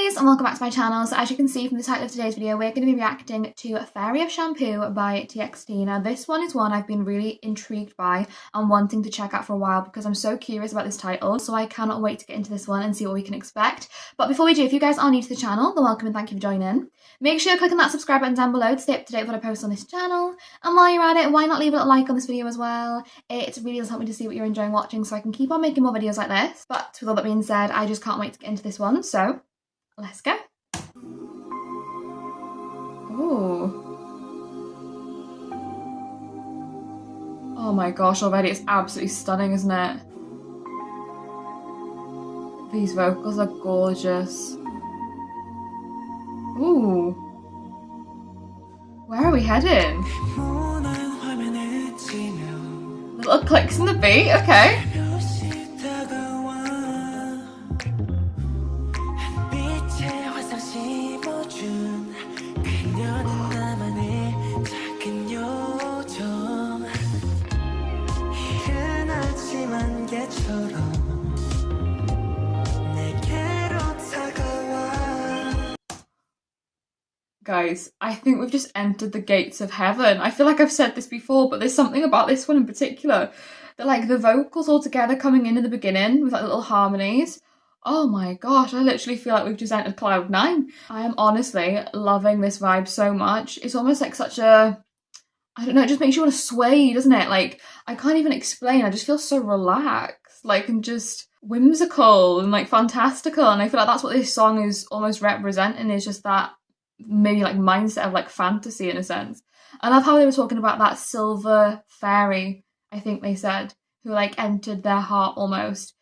guys, and welcome back to my channel. So as you can see from the title of today's video, we're going to be reacting to Fairy of Shampoo by TXT. Now this one is one I've been really intrigued by and wanting to check out for a while because I'm so curious about this title, so I cannot wait to get into this one and see what we can expect. But before we do, if you guys are new to the channel, then welcome and thank you for joining. Make sure you're clicking that subscribe button down below to stay up to date with what I post on this channel. And while you're at it, why not leave a little like on this video as well? It really does help me to see what you're enjoying watching so I can keep on making more videos like this. But with all that being said, I just can't wait to get into this one, so let's go. Ooh. Oh my gosh, already it's absolutely stunning, isn't it? These vocals are gorgeous. Ooh. Where are we heading? Little clicks in the beat, okay. Guys, I think we've just entered the gates of heaven. I feel like I've said this before, but there's something about this one in particular that, like, the vocals all together coming in the beginning with like little harmonies. Oh my gosh, I literally feel like we've just entered cloud 9. I am honestly loving this vibe so much. It's almost like such a, I don't know, it just makes you want to sway, doesn't it? Like, I can't even explain. I just feel so relaxed, like, and just whimsical and like fantastical. And I feel like that's what this song is almost representing, is just that maybe like mindset of like fantasy in a sense. I love how they were talking about that silver fairy, I think they said, who like entered their heart almost.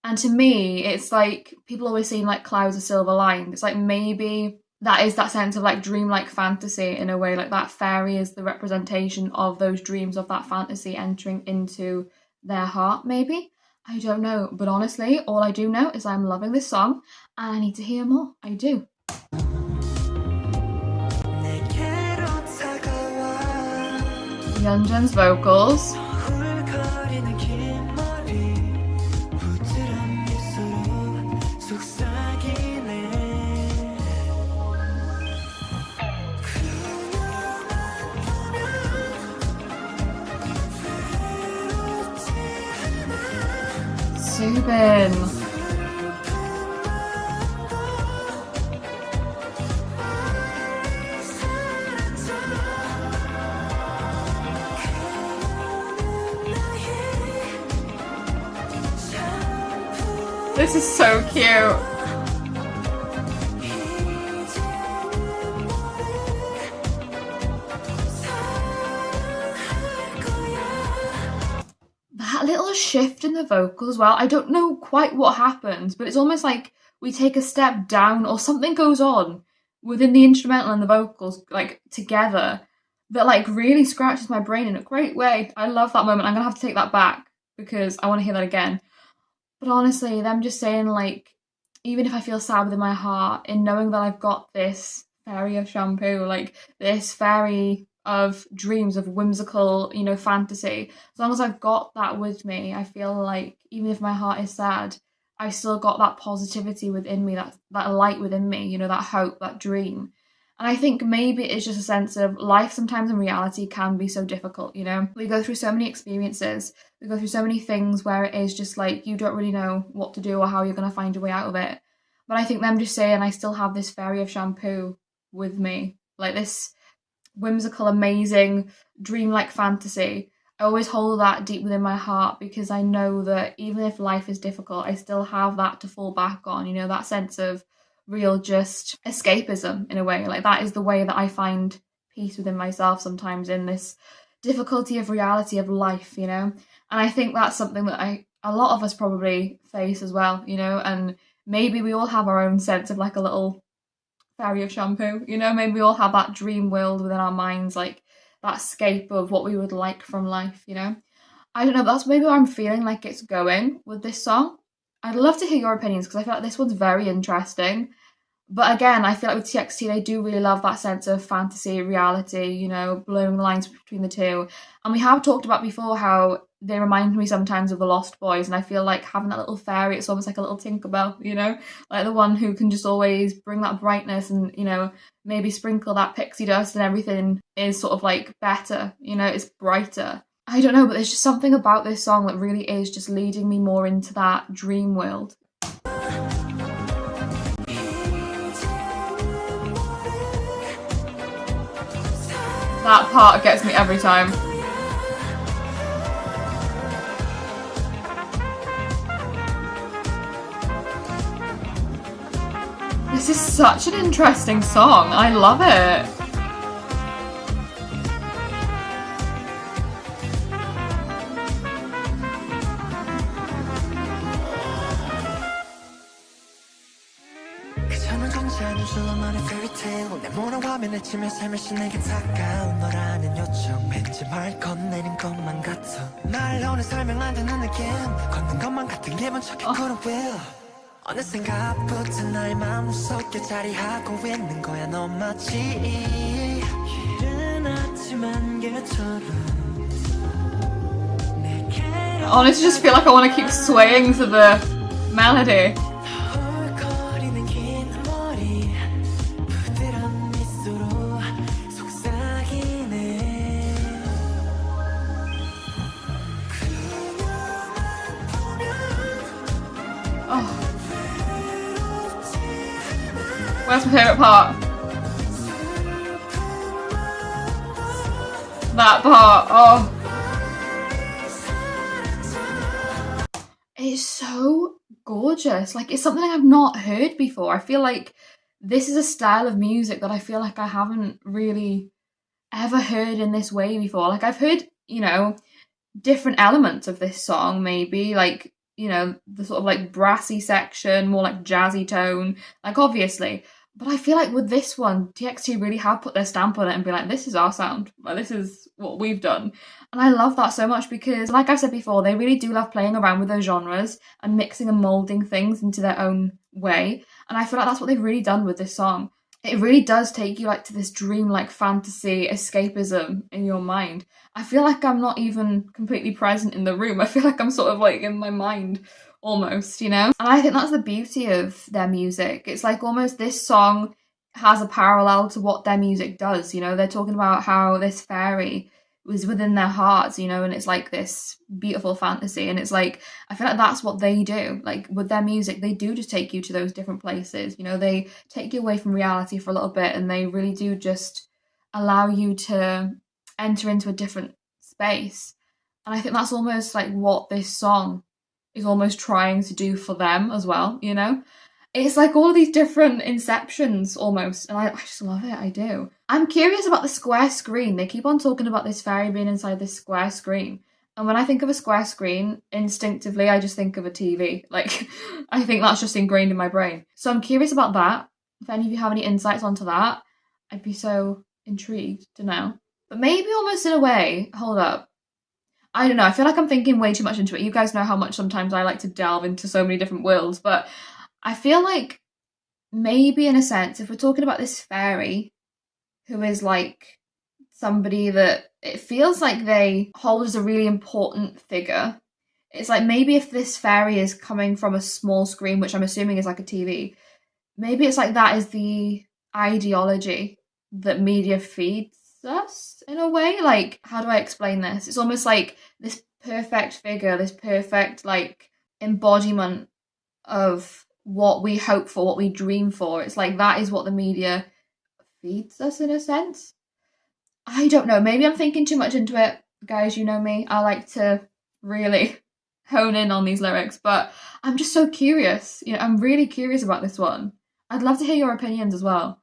And to me, it's like people always seem like clouds are silver lined. It's like maybe that is that sense of like dreamlike fantasy in a way, like that fairy is the representation of those dreams, of that fantasy entering into their heart maybe. I don't know, but honestly, all I do know is I'm loving this song and I need to hear more. I do. Yeonjun's vocals. Soobin. This is so cute. That little shift in the vocals as well, I don't know quite what happens, but it's almost like we take a step down or something goes on within the instrumental and the vocals, like together, that like really scratches my brain in a great way. I love that moment. I'm gonna have to take that back because I want to hear that again. But honestly, them just saying, like, even if I feel sad within my heart, in knowing that I've got this fairy of shampoo, like this fairy of dreams, of whimsical, you know, fantasy, as long as I've got that with me, I feel like even if my heart is sad, I've still got that positivity within me, that light within me, you know, that hope, that dream. And I think maybe it's just a sense of life sometimes in reality can be so difficult, you know? We go through so many experiences, we go through so many things where it is just like you don't really know what to do or how you're going to find your way out of it. But I think them just saying I still have this fairy of shampoo with me, like this whimsical, amazing, dreamlike fantasy. I always hold that deep within my heart because I know that even if life is difficult, I still have that to fall back on, you know, that sense of real just escapism in a way. Like that is the way that I find peace within myself sometimes in this difficulty of reality of life, you know. And I think that's something that a lot of us probably face as well, you know. And maybe we all have our own sense of like a little fairy of shampoo, you know. Maybe we all have that dream world within our minds, like that escape of what we would like from life, you know. I don't know, that's maybe where I'm feeling like it's going with this song. I'd love to hear your opinions because I feel like this one's very interesting, But again, I feel like with TXT, they do really love that sense of fantasy, reality, you know, blurring the lines between the two. And we have talked about before how they remind me sometimes of the Lost Boys, and I feel like having that little fairy, it's almost like a little Tinkerbell, you know, like the one who can just always bring that brightness and, you know, maybe sprinkle that pixie dust and everything is sort of like better, you know, it's brighter. I don't know, but there's just something about this song that really is just leading me more into that dream world. That part gets me every time. This is such an interesting song. I love it. 어느샌가부터 나의 마음속에 자리하고 있는 거야 너 마치 일은 아침 개처럼. I honestly just feel like I want to keep swaying to the melody. Where's my favourite part? That part, oh. It's so gorgeous. Like, it's something I've not heard before. I feel like this is a style of music that I feel like I haven't really ever heard in this way before. Like, I've heard, you know, different elements of this song, maybe, like, you know, the sort of like brassy section, more like jazzy tone, like obviously. But I feel like with this one, TXT really have put their stamp on it and be like, this is our sound, like this is what we've done. And I love that so much because, like I've said before, they really do love playing around with those genres and mixing and moulding things into their own way. And I feel like that's what they've really done with this song. It really does take you like to this dream-like fantasy escapism in your mind. I feel like I'm not even completely present in the room. I feel like I'm sort of like in my mind almost, you know? And I think that's the beauty of their music. It's like almost this song has a parallel to what their music does, you know? They're talking about how this fairy was within their hearts, you know, and it's like this beautiful fantasy. And it's like, I feel like that's what they do. Like with their music, they do just take you to those different places. You know, they take you away from reality for a little bit and they really do just allow you to enter into a different space. And I think that's almost like what this song is almost trying to do for them as well, you know? It's like all of these different inceptions almost, and I just love it, I do. I'm curious about the square screen. They keep on talking about this fairy being inside this square screen. And when I think of a square screen, instinctively, I just think of a TV. Like, I think that's just ingrained in my brain. So I'm curious about that. If any of you have any insights onto that, I'd be so intrigued to know. But maybe almost in a way, hold up. I don't know, I feel like I'm thinking way too much into it. You guys know how much sometimes I like to delve into so many different worlds, but I feel like maybe in a sense, if we're talking about this fairy who is like somebody that it feels like they hold as a really important figure, it's like maybe if this fairy is coming from a small screen, which I'm assuming is like a TV, maybe it's like that is the ideology that media feeds us in a way. Like, how do I explain this? It's almost like this perfect figure, this perfect like embodiment of what we hope for, what we dream for. It's like that is what the media feeds us in a sense. I don't know, maybe I'm thinking too much into it. Guys, you know me, I like to really hone in on these lyrics, but I'm just so curious. You know, I'm really curious about this one. I'd love to hear your opinions as well.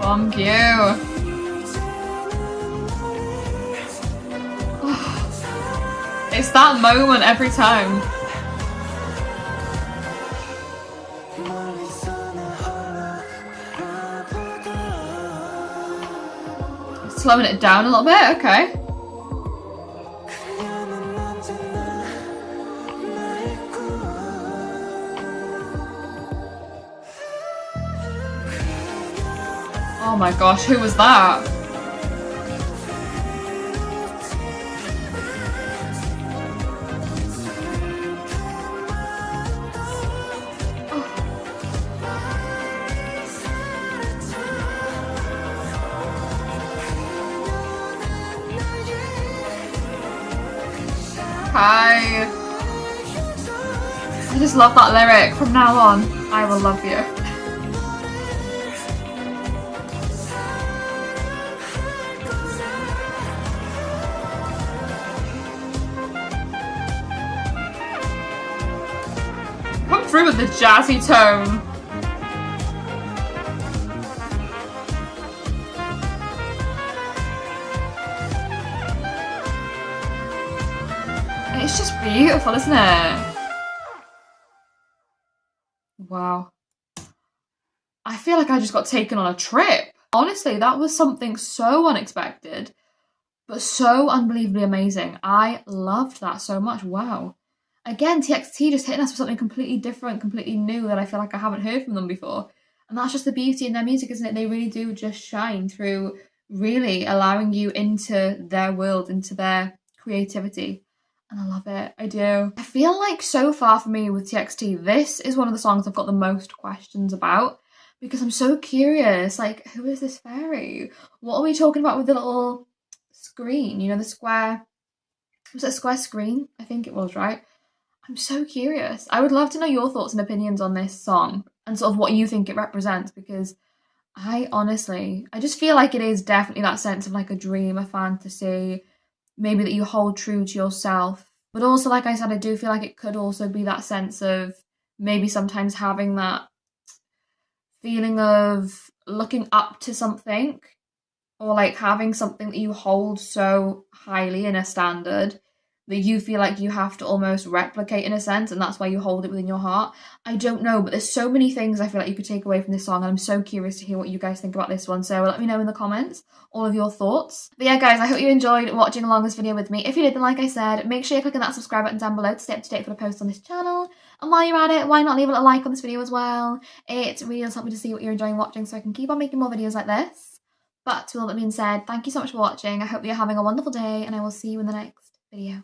Thank you. It's that moment every time. Slowing it down a little bit, okay. Oh my gosh, who was that? Hi. I just love that lyric. From now on, I will love you. Come through with the jazzy tone. It's just beautiful, isn't it? Wow. I feel like I just got taken on a trip. Honestly, that was something so unexpected, but so unbelievably amazing. I loved that so much. Wow. Again, TXT just hitting us with something completely different, completely new that I feel like I haven't heard from them before. And that's just the beauty in their music, isn't it? They really do just shine through really allowing you into their world, into their creativity. And I love it. I do. I feel like so far for me with TXT, this is one of the songs I've got the most questions about because I'm so curious. Like, who is this fairy? What are we talking about with the little screen? You know, the square. Was it a square screen? I think it was, right? I'm so curious. I would love to know your thoughts and opinions on this song and sort of what you think it represents because I just feel like it is definitely that sense of like a dream, a fantasy, maybe that you hold true to yourself. But also, like I said, I do feel like it could also be that sense of maybe sometimes having that feeling of looking up to something or like having something that you hold so highly in a standard that you feel like you have to almost replicate in a sense, and that's why you hold it within your heart. I don't know, but there's so many things I feel like you could take away from this song, and I'm so curious to hear what you guys think about this one. So let me know in the comments all of your thoughts. But yeah, guys, I hope you enjoyed watching along this video with me. If you did, then like I said, make sure you click on that subscribe button down below to stay up to date for the posts on this channel. And while you're at it, why not leave a like on this video as well? It really does help me to see what you're enjoying watching so I can keep on making more videos like this. But with all that being said, thank you so much for watching. I hope you're having a wonderful day, and I will see you in the next video.